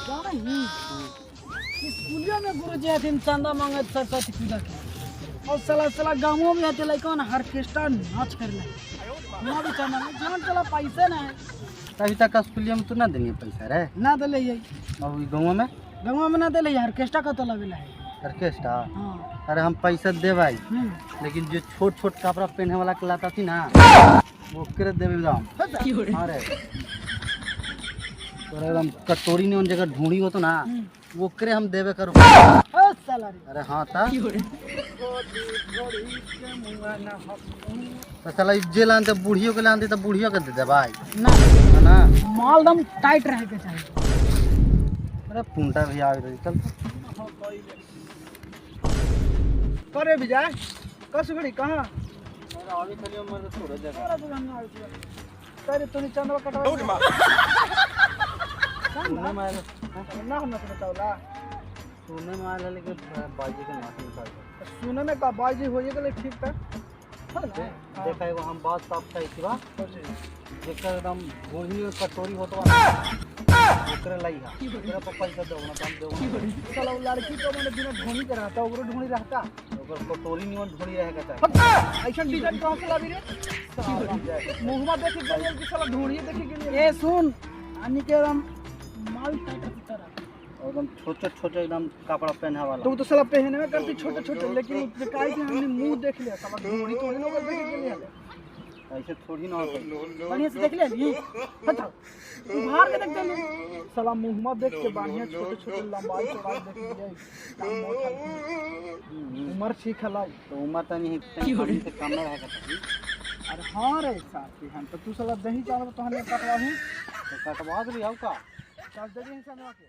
जाना ही स्कूलिया में गुरुजी हथिन चंदा मांगत सरस्वती पूजा के और साला गाँवों में आते लइकन ऑर्केस्ट्रा नाच करले ना भी चंदा में जान चला पैसे ना है अभी तक स्कूलिया में तो ना देंगे पैसा रे ना दले यही और गाँव में ना दले ऑर्केस्ट्रा का तो लगेला है ऑर्केस्ट्रा। हां अरे हम पैसा दे भाई लेकिन जो छोट छोट कपड़ा पहने वाला के लाता थी ना वो करे देवे दाम। अरे तो एकदम कटोरी ने उन जगह ढूंढी हो तो ना वो करे हम देवे करो। अरे हाँ था तो चला जे लानते बुढ़ियों के लानते तो बुढ़ियों के दे दे भाई ना ना माल दम टाइट रहे के चाहिए। अरे पुंटा भी आ रही चल करे विजय कस घड़ी कहां अभी चलिए मर थोड़ा जगह करे तूने चंदवा कटवा सुनने में आया ना हम ना चावला सुनने में आया लेकिन बाजी के नाक निकाल सुने में का बाजी होई गेले ठीक था देखा एगो हम बात साफ सही थी बा जेकर एकदम गोही और कटोरी होतो ओकरे लाई हा तेरा पापा पैसा दो ना काम दो चलो लड़की तो मैंने बिना ढोनी के रहता ओकरो ढोनी रहता ओकर कटोरी निवन ढोली रहेगा चाहिए ऐसा डिजाइन कहां से लावी रे मुंहमा देखि गेलिए कि साला ढोनी देखि गेलिए ए सुन आनी के एकदम माल टाइट तरह एकदम छोटे एकदम कपड़ा पहना वाला तो साला पहने में करती छोटे लेकिन काहे कि हमने मुंह देख लिया साला ढोनी तो नहीं लोग देख गेलिए ऐसे थोड़ी ना होता बढ़िया से देख ले ली हटा बाहर के देख ले साला मुंहमा देख के बढ़िया छोटे लंबाई चौड़ाई देख लिया काम बहुत उम्र ठीक है तो उम्र तो नहीं से कम ना रहेगा अरे हाँ रे साथी हम तो तू साला दही चावल तो हमें कटवा हूँ तो कटवा दे आओ का चल दे दे इंसान के